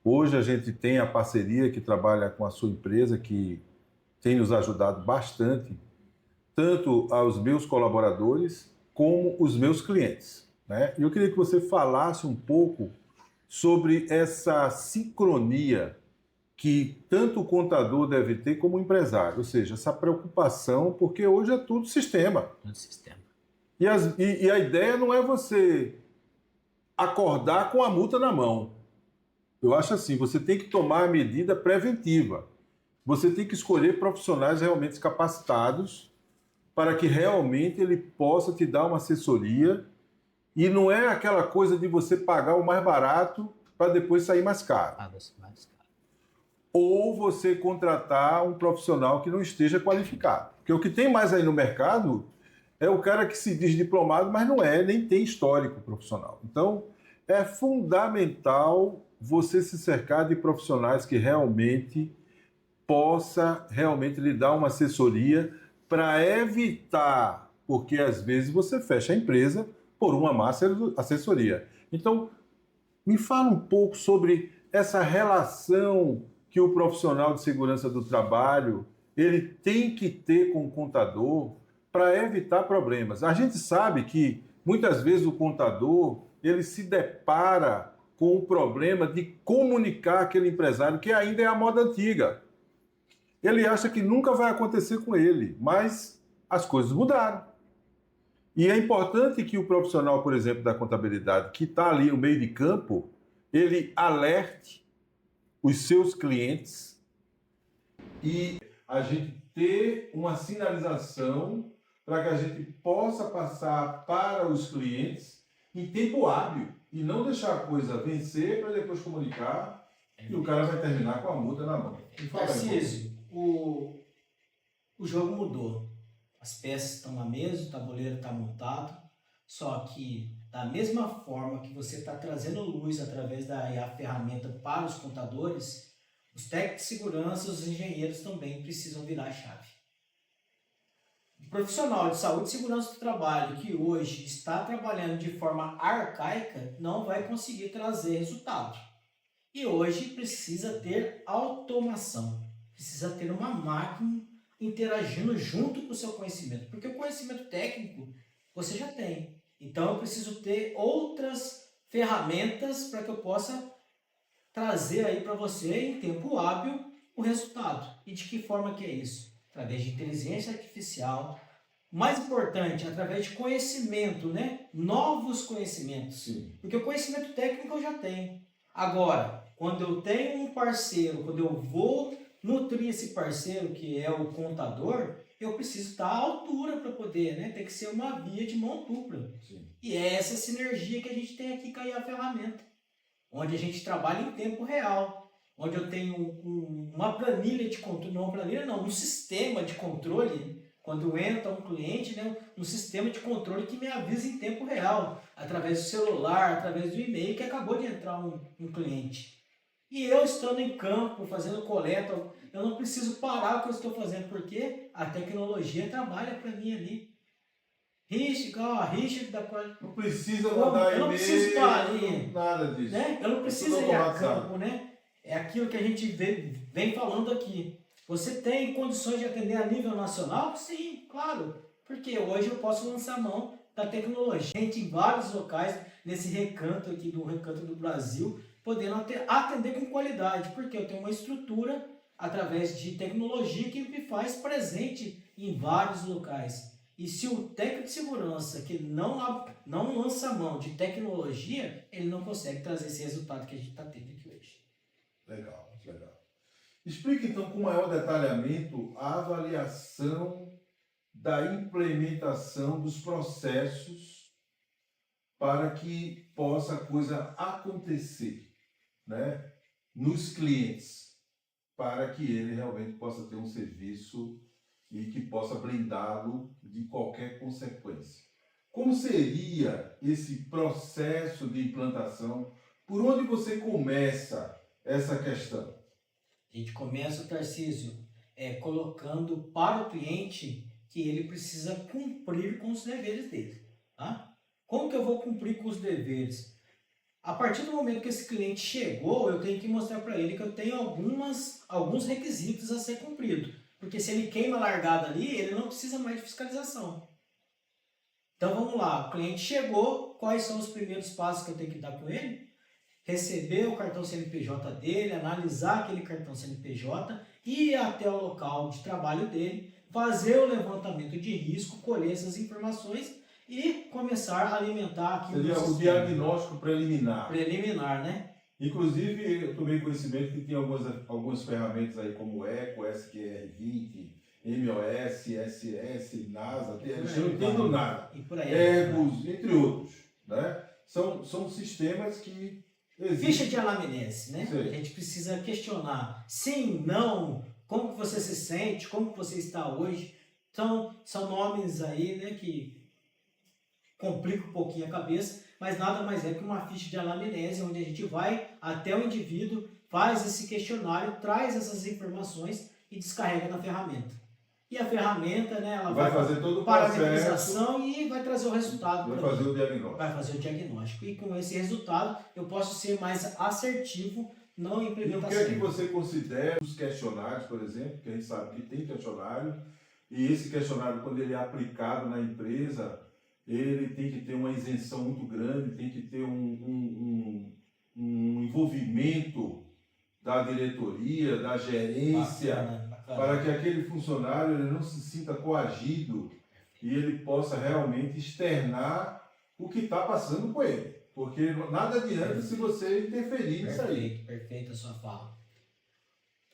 Hoje a gente tem a parceria que trabalha com a sua empresa, que tem nos ajudado bastante, tanto aos meus colaboradores como os meus clientes. né? E eu queria que você falasse um pouco sobre essa sincronia que tanto o contador deve ter como o empresário, ou seja, essa preocupação, porque hoje é tudo sistema. No sistema. E a ideia não é você acordar com a multa na mão. Eu acho assim, você tem que tomar a medida preventiva. Você tem que escolher profissionais realmente capacitados para que realmente ele possa te dar uma assessoria e não é aquela coisa de você pagar o mais barato para depois sair mais caro. Mais caro. Ou você contratar um profissional que não esteja qualificado. Porque o que tem mais aí no mercado é o cara que se diz diplomado, mas não é, nem tem histórico profissional. Então, é fundamental você se cercar de profissionais que realmente possa realmente lhe dar uma assessoria para evitar, porque às vezes você fecha a empresa por uma má assessoria. Então, me fala um pouco sobre essa relação que o profissional de segurança do trabalho ele tem que ter com o contador para evitar problemas. A gente sabe que muitas vezes o contador ele se depara com o problema de comunicar aquele empresário que ainda é a moda antiga. Ele acha que nunca vai acontecer com ele, mas as coisas mudaram. E é importante que o profissional, por exemplo, da contabilidade, que está ali no meio de campo, ele alerte os seus clientes e a gente ter uma sinalização para que a gente possa passar para os clientes em tempo hábil e não deixar a coisa vencer para depois comunicar e o cara vai terminar com a multa na mão. Tarcísio, o jogo mudou. As peças estão na mesa, o tabuleiro está montado, só que da mesma forma que você está trazendo luz através da IA ferramenta para os contadores, os técnicos de segurança, os engenheiros também precisam virar a chave. O profissional de saúde e segurança do trabalho que hoje está trabalhando de forma arcaica não vai conseguir trazer resultado. E hoje precisa ter automação, precisa ter uma máquina interagindo junto com o seu conhecimento, porque o conhecimento técnico você já tem. Então eu preciso ter outras ferramentas para que eu possa trazer aí para você em tempo hábil o resultado. E de que forma que é isso? Através de inteligência artificial, mais importante, através de conhecimento, né? Novos conhecimentos. Sim. Porque o conhecimento técnico eu já tenho. Agora, quando eu tenho um parceiro, quando eu vou nutrir esse parceiro que é o contador, eu preciso estar à altura para poder, né? Tem que ser uma via de mão dupla. Sim. E é essa sinergia que a gente tem aqui com a IA ferramenta, onde a gente trabalha em tempo real, onde eu tenho uma planilha de controle, não uma planilha não, um sistema de controle, quando entra um cliente, né? Um sistema de controle que me avisa em tempo real, através do celular, através do e-mail, que acabou de entrar um cliente. E eu estando em campo, fazendo coleta, eu não preciso parar o que eu estou fazendo, porque a tecnologia trabalha para mim ali. Richard da Não precisa mandar eu não preciso estar ali, e-mail, nada disso. né? Eu não preciso tudo ir a automatizado. campo, né? É aquilo que a gente vem falando aqui. Você tem condições de atender a nível nacional? Sim, claro. Porque hoje eu posso lançar a mão da tecnologia. Gente, em vários locais, nesse recanto aqui do recanto do Brasil, podendo atender com qualidade. Porque eu tenho uma estrutura através de tecnologia que me faz presente em vários locais. E se o técnico de segurança que não lança a mão de tecnologia, ele não consegue trazer esse resultado que a gente está tendo aqui hoje. Legal, legal. Explique então com maior detalhamento a avaliação da implementação dos processos para que possa a coisa acontecer, né, nos clientes, para que ele realmente possa ter um serviço e que possa blindá-lo de qualquer consequência. Como seria esse processo de implantação? Por onde você começa essa questão? A gente começa, Tarcísio, colocando para o cliente que ele precisa cumprir com os deveres dele. Tá? Como que eu vou cumprir com os deveres? A partir do momento que esse cliente chegou, eu tenho que mostrar para ele que eu tenho alguns requisitos a ser cumprido. Porque se ele queima a largada ali, ele não precisa mais de fiscalização. Então vamos lá, o cliente chegou, quais são os primeiros passos que eu tenho que dar com ele? Receber o cartão CNPJ dele, analisar aquele cartão CNPJ, ir até o local de trabalho dele, fazer o levantamento de risco, colher essas informações e começar a alimentar aqui Seria o diagnóstico preliminar. Preliminar, né? Inclusive, eu tomei conhecimento que tem algumas ferramentas aí como Eco, SQR20, MOS, SS, NASA, eu não entendo nada. Egos, entre outros. Né? São sistemas que existem. Ficha de anamnese, né? Sim. A gente precisa questionar sim, não, como que você se sente, como que você está hoje. Então, são nomes aí, né, que complica um pouquinho a cabeça, mas nada mais é que uma ficha de anamnese, onde a gente vai até o indivíduo, faz esse questionário, traz essas informações e descarrega na ferramenta. E a ferramenta, né, ela vai fazer todo o parametrização e vai trazer o resultado. Vai fazer o diagnóstico. Vai fazer o diagnóstico. E com esse resultado, eu posso ser mais assertivo na implementação. E o que é que você considera os questionários, por exemplo, que a gente sabe que tem questionário, e esse questionário, quando ele é aplicado na empresa, ele tem que ter uma isenção muito grande, tem que ter um envolvimento da diretoria, da gerência, bacana. Para que aquele funcionário ele não se sinta coagido e ele possa realmente externar o que está passando com ele. Porque nada adianta se você interferir nisso aí. Perfeito a sua fala.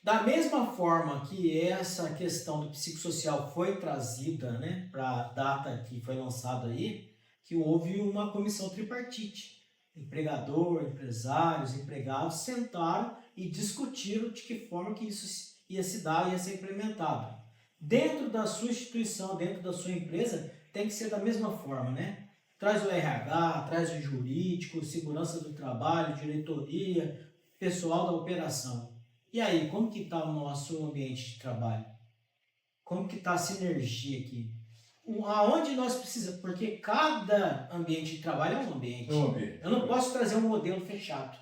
Da mesma forma que essa questão do psicossocial foi trazida, né, para a data que foi lançada aí, que houve uma comissão tripartite. Empregador, empresários, empregados sentaram e discutiram de que forma que isso ia se dar, ia ser implementado. Dentro da sua instituição, dentro da sua empresa, tem que ser da mesma forma, né? Traz o RH, traz o jurídico, segurança do trabalho, diretoria, pessoal da operação. E aí, como que está o nosso ambiente de trabalho? Como que está a sinergia aqui? Aonde nós precisamos? Porque cada ambiente de trabalho é um ambiente. Eu não posso trazer um modelo fechado.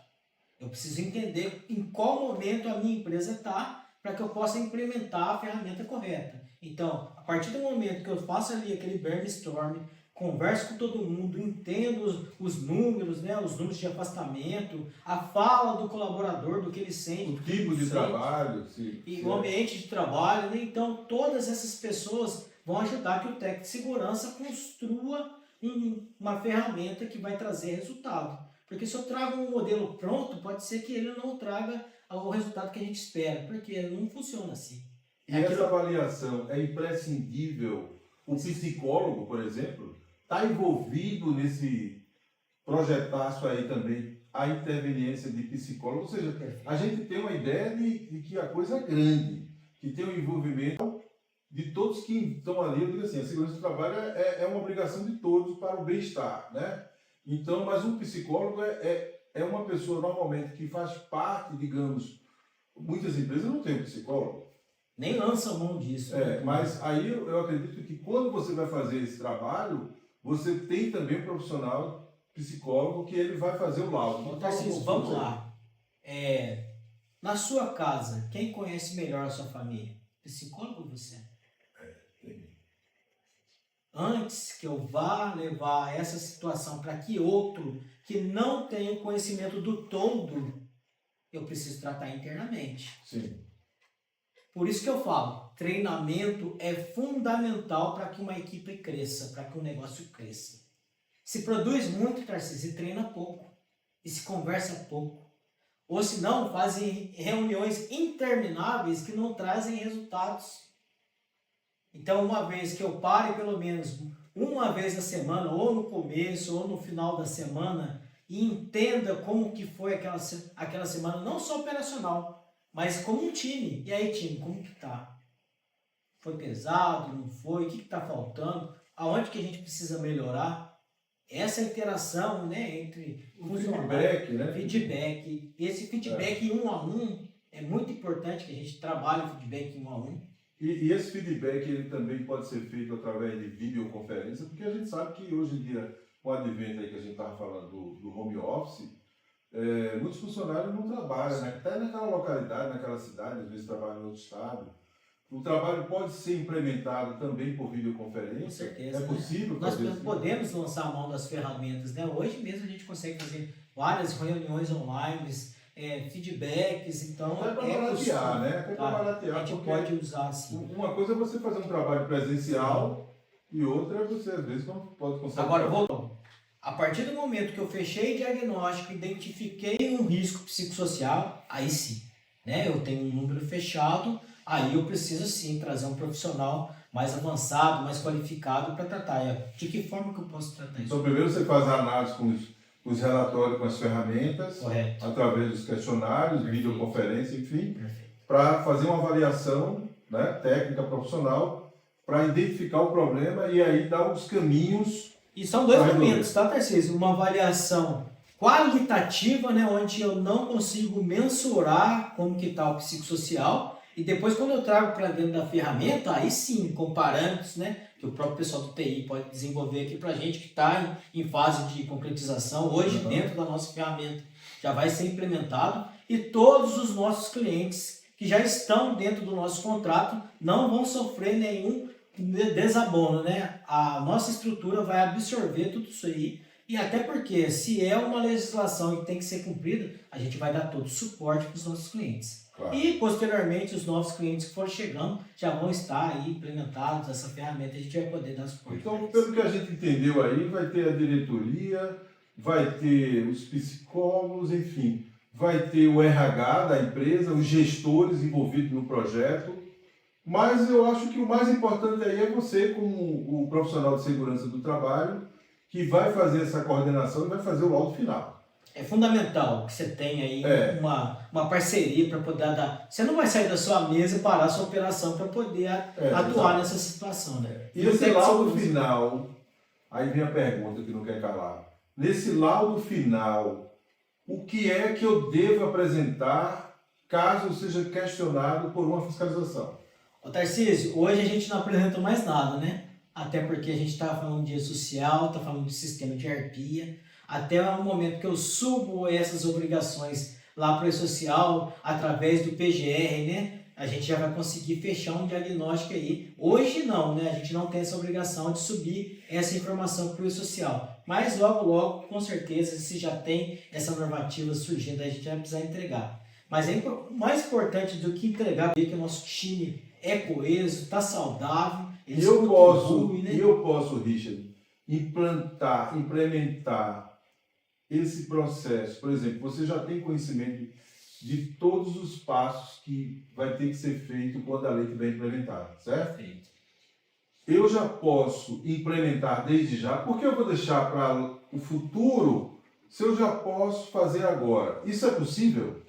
Eu preciso entender em qual momento a minha empresa está para que eu possa implementar a ferramenta correta. Então, a partir do momento que eu faço ali aquele brainstorm, converso com todo mundo, entendo os números, né, os números de afastamento, a fala do colaborador, do que ele sente. O tipo de trabalho. E o ambiente de trabalho. Né? Então, todas essas pessoas vão ajudar que o técnico de segurança construa uma ferramenta que vai trazer resultado. Porque se eu trago um modelo pronto, pode ser que ele não traga o resultado que a gente espera, porque não funciona assim. E essa avaliação é imprescindível. O psicólogo, por exemplo, está envolvido nesse projetaço aí também, a interveniência de psicólogo. Ou seja, a gente tem uma ideia de que a coisa é grande, que tem um envolvimento de todos que estão ali. Eu digo assim, a segurança do trabalho é uma obrigação de todos para o bem-estar, né? Então, mas um psicólogo é uma pessoa normalmente que faz parte, digamos, muitas empresas não têm um psicólogo. Nem lançam mão disso. Mas aí eu acredito que quando você vai fazer esse trabalho, você tem também um profissional psicólogo que ele vai fazer o laudo. Tarcísio, vamos lá. Na sua casa, quem conhece melhor a sua família? Psicólogo ou você? Antes que eu vá levar essa situação para que outro que não tem o conhecimento do todo, eu preciso tratar internamente. Sim. Por isso que eu falo, treinamento é fundamental para que uma equipe cresça, para que um negócio cresça. Se produz muito, Tarcísio, e treina pouco, e se conversa pouco. Ou se não, fazem reuniões intermináveis que não trazem resultados. Então, uma vez que eu pare pelo menos uma vez na semana, ou no começo, ou no final da semana, e entenda como que foi aquela semana, não só operacional, mas como um time. E aí, time, como que tá? Foi pesado, não foi? O que está faltando? Aonde que a gente precisa melhorar? Essa interação, né, entre o feedback, né? Feedback. Esse feedback em 1 a 1 é muito importante que a gente trabalhe o feedback em 1 a 1. E esse feedback ele também pode ser feito através de videoconferência, porque a gente sabe que hoje em dia, com o advento aí que a gente estava falando do home office, muitos funcionários não trabalham, né? Até naquela localidade, naquela cidade, às vezes trabalham em outro estado. O trabalho pode ser implementado também por videoconferência? Com certeza. É possível Nós fazer isso? podemos lançar a mão das ferramentas, né? Hoje mesmo a gente consegue fazer várias reuniões online, feedbacks, então Até para é baratear, possível, né? Até para tá? baratear, A gente porque pode usar assim. uma coisa é você fazer um trabalho presencial e outra é você, às vezes, não pode conseguir. Agora, voltando. A partir do momento que eu fechei diagnóstico, identifiquei um risco psicossocial, aí sim, né? Eu tenho um número fechado, aí eu preciso sim trazer um profissional mais avançado, mais qualificado para tratar. De que forma que eu posso tratar isso? Então, primeiro você faz a análise com os relatórios, com as ferramentas, Correto. através dos questionários, Perfeito. videoconferência, enfim, Perfeito. para fazer uma avaliação, né, técnica, profissional, para identificar o problema e aí dar os caminhos. E são dois Vai, momentos, tá, Tarcísio? Uma avaliação qualitativa, né, onde eu não consigo mensurar como que está o psicossocial, e depois quando eu trago para dentro da ferramenta, aí sim, com parâmetros, né, que o próprio pessoal do TI pode desenvolver aqui para a gente, que está em fase de concretização, hoje dentro da nossa ferramenta já vai ser implementado, e todos os nossos clientes que já estão dentro do nosso contrato não vão sofrer nenhum desabono, né? A nossa estrutura vai absorver tudo isso aí, e até porque se é uma legislação que tem que ser cumprida, a gente vai dar todo o suporte para os nossos clientes. Claro. E posteriormente os novos clientes que forem chegando já vão estar aí implementados essa ferramenta, a gente vai poder dar suporte. Então, pelo que a gente entendeu aí, vai ter a diretoria, vai ter os psicólogos, enfim, vai ter o RH da empresa, os gestores envolvidos no projeto. Mas eu acho que o mais importante aí é você, como o profissional de segurança do trabalho, que vai fazer essa coordenação e vai fazer o laudo final. É fundamental que você tenha aí uma parceria para poder dar. Você não vai sair da sua mesa e parar a sua operação para poder atuar nessa situação, né? E esse laudo final, aí vem a pergunta que não quer calar. Nesse laudo final, o que é que eu devo apresentar caso eu seja questionado por uma fiscalização? Ô Tarcísio, hoje a gente não apresenta mais nada, né? Até porque a gente está falando de dia social, está falando de sistema de hierarquia. Até o momento que eu subo essas obrigações lá para o social, através do PGR, né? A gente já vai conseguir fechar um diagnóstico aí. Hoje não, né? A gente não tem essa obrigação de subir essa informação para o social. Mas logo, logo, com certeza, se já tem essa normativa surgindo, a gente vai precisar entregar. Mas mais importante do que entregar é que o nosso time é coeso, está saudável. E eu posso, Richard, implementar esse processo. Por exemplo, você já tem conhecimento de todos os passos que vai ter que ser feito quando a lei estiver implementada, certo? Perfeito. Eu já posso implementar desde já, porque eu vou deixar para o futuro se eu já posso fazer agora. Isso é possível?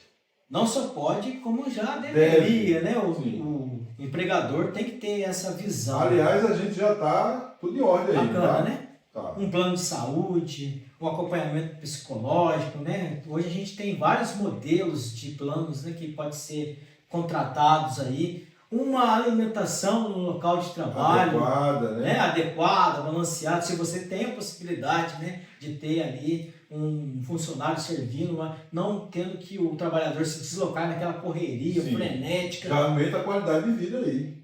Não só pode, como já deveria, né? O empregador tem que ter essa visão. Aliás, a gente já está tudo em ordem aí. Bacana, Tá? né? Tá. Um plano de saúde, um acompanhamento psicológico, né? Hoje a gente tem vários modelos de planos, né, que podem ser contratados aí. Uma alimentação no local de trabalho adequada, balanceada. Se você tem a possibilidade, né, de ter ali um funcionário servindo, mas não tendo que o trabalhador se deslocar naquela correria frenética. Já aumenta a qualidade de vida aí.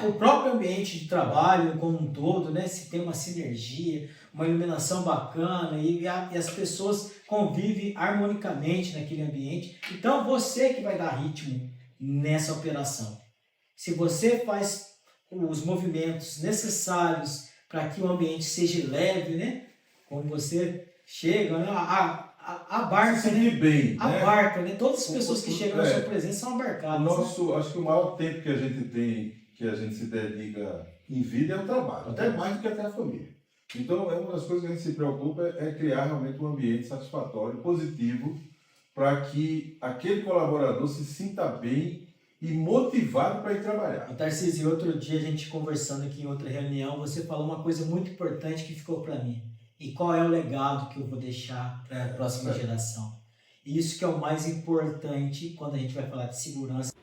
O próprio ambiente de trabalho como um todo, né, se tem uma sinergia, uma iluminação bacana e as pessoas convivem harmonicamente naquele ambiente. Então você que vai dar ritmo nessa operação. Se você faz os movimentos necessários para que o ambiente seja leve, né? Quando você chega, né? Abarca, se sentir bem, abarca, né? Todas as pessoas que chegam na sua presença são abarcadas. Acho que o maior tempo que a gente tem, que a gente se dedica em vida é o trabalho, até mais do que até a família. Então, uma das coisas que a gente se preocupa é criar realmente um ambiente satisfatório, positivo, para que aquele colaborador se sinta bem e motivado para ir trabalhar. Tarcísio, outro dia a gente conversando aqui em outra reunião, você falou uma coisa muito importante que ficou para mim. E qual é o legado que eu vou deixar para a próxima geração? Isso que é o mais importante quando a gente vai falar de segurança.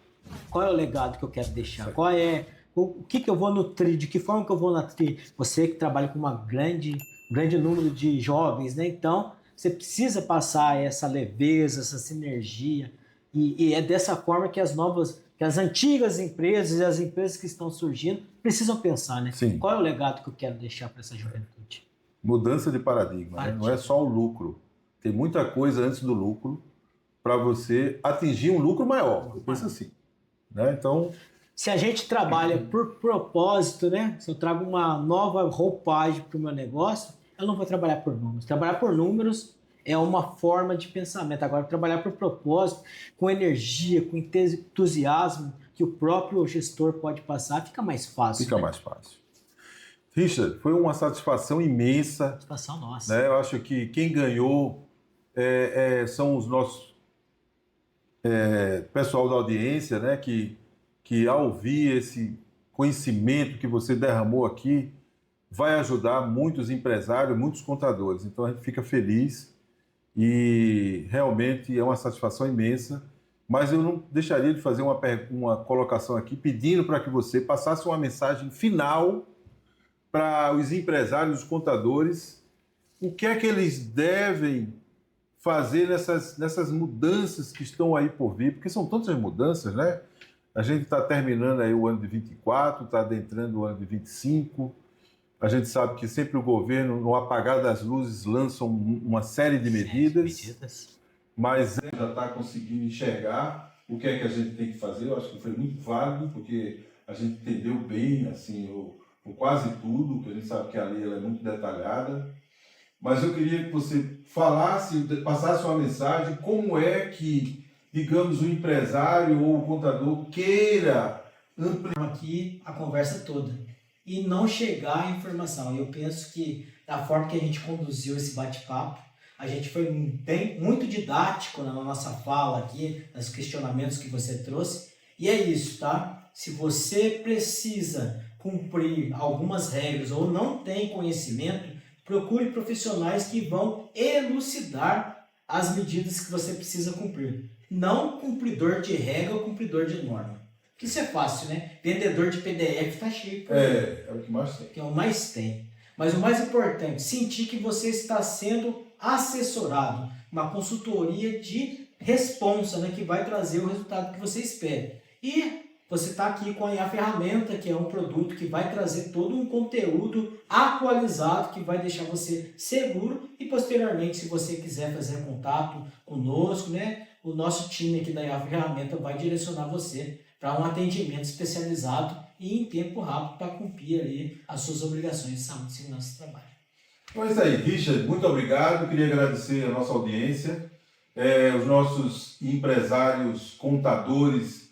Qual é o legado que eu quero deixar? Qual é o que eu vou nutrir? De que forma que eu vou nutrir? Você que trabalha com um grande número de jovens, né? Então, você precisa passar essa leveza, essa sinergia. E é dessa forma que que as antigas empresas e as empresas que estão surgindo precisam pensar, né? Sim. Qual é o legado que eu quero deixar para essa juventude? Mudança de paradigma, né? Não é só o lucro. Tem muita coisa antes do lucro para você atingir um lucro maior. Eu penso assim, né? Então, se a gente trabalha por propósito, né? Se eu trago uma nova roupagem para o meu negócio, eu não vou trabalhar por números. Trabalhar por números é uma forma de pensamento. Agora, trabalhar por propósito, com energia, com entusiasmo que o próprio gestor pode passar, fica mais fácil. Fica mais fácil. Richard, foi uma satisfação imensa. Satisfação nossa. Né? Eu acho que quem ganhou são os nossos pessoal da audiência, né? Que ao ouvir esse conhecimento que você derramou aqui, vai ajudar muitos empresários, muitos contadores. Então a gente fica feliz e realmente é uma satisfação imensa. Mas eu não deixaria de fazer uma colocação aqui pedindo para que você passasse uma mensagem final para os empresários, os contadores, o que é que eles devem fazer nessas mudanças que estão aí por vir, porque são tantas mudanças, né? A gente está terminando aí o ano de 24, está adentrando o ano de 25. A gente sabe que sempre o governo, no apagar das luzes, lança uma série de medidas, mas já está conseguindo enxergar o que é que a gente tem que fazer. Eu acho que foi muito válido, porque a gente entendeu bem, assim, o quase tudo, que a gente sabe que a lei ela é muito detalhada. Mas eu queria que você falasse, passasse uma mensagem, como é que, digamos, o empresário ou o contador queira ampliar aqui a conversa toda e não chegar à informação. Eu penso que da forma que a gente conduziu esse bate-papo, a gente foi muito didático na nossa fala aqui, nos questionamentos que você trouxe, e é isso, tá? Se você precisa cumprir algumas regras ou não tem conhecimento, procure profissionais que vão elucidar as medidas que você precisa cumprir. Não cumpridor de regra ou cumpridor de norma. Que isso é fácil, né? Vendedor de PDF tá cheio. É o que mais tem. Que é o mais tem. Mas o mais importante, sentir que você está sendo assessorado. Uma consultoria de responsa, né? Que vai trazer o resultado que você espera. E você está aqui com a ferramenta, que é um produto que vai trazer todo um conteúdo atualizado, que vai deixar você seguro e posteriormente, se você quiser fazer contato conosco, né, o nosso time aqui da ferramenta vai direcionar você para um atendimento especializado e em tempo rápido para cumprir ali as suas obrigações de saúde e segurança do trabalho. Então é isso aí, Richard, muito obrigado. Queria agradecer a nossa audiência, os nossos empresários, contadores.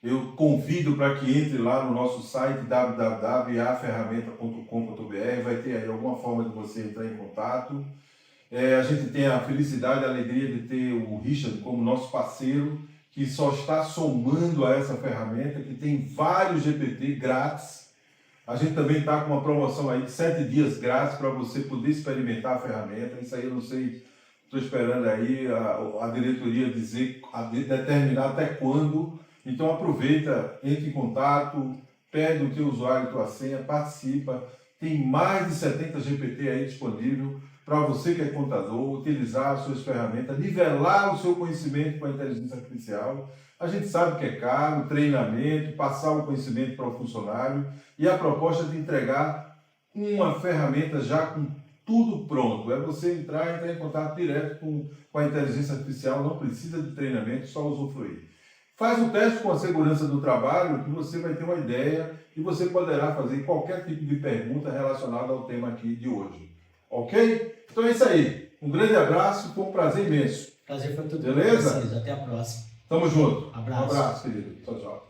Eu convido para que entre lá no nosso site www.aferramenta.com.br, vai ter aí alguma forma de você entrar em contato. A gente tem a felicidade e a alegria de ter o Richard como nosso parceiro, que só está somando a essa ferramenta, que tem vários GPT grátis. A gente também está com uma promoção aí de 7 dias grátis para você poder experimentar a ferramenta. Isso aí eu não sei, estou esperando aí a diretoria determinar até quando. Então aproveita, entre em contato, pede o teu usuário, a tua senha, participa. Tem mais de 70 GPT aí disponível para você que é contador, utilizar as suas ferramentas, nivelar o seu conhecimento com a inteligência artificial. A gente sabe que é caro, treinamento, passar o conhecimento para o funcionário, e a proposta é de entregar uma ferramenta já com tudo pronto. É você entrar em contato direto com a inteligência artificial, não precisa de treinamento, só usufruir. Faz o teste com a segurança do trabalho, que você vai ter uma ideia e você poderá fazer qualquer tipo de pergunta relacionada ao tema aqui de hoje. Ok? Então é isso aí. Um grande abraço, foi um prazer imenso. Prazer foi todo Beleza? Até a próxima. Tamo junto. Abraço. Um abraço, querido. Tchau, tchau.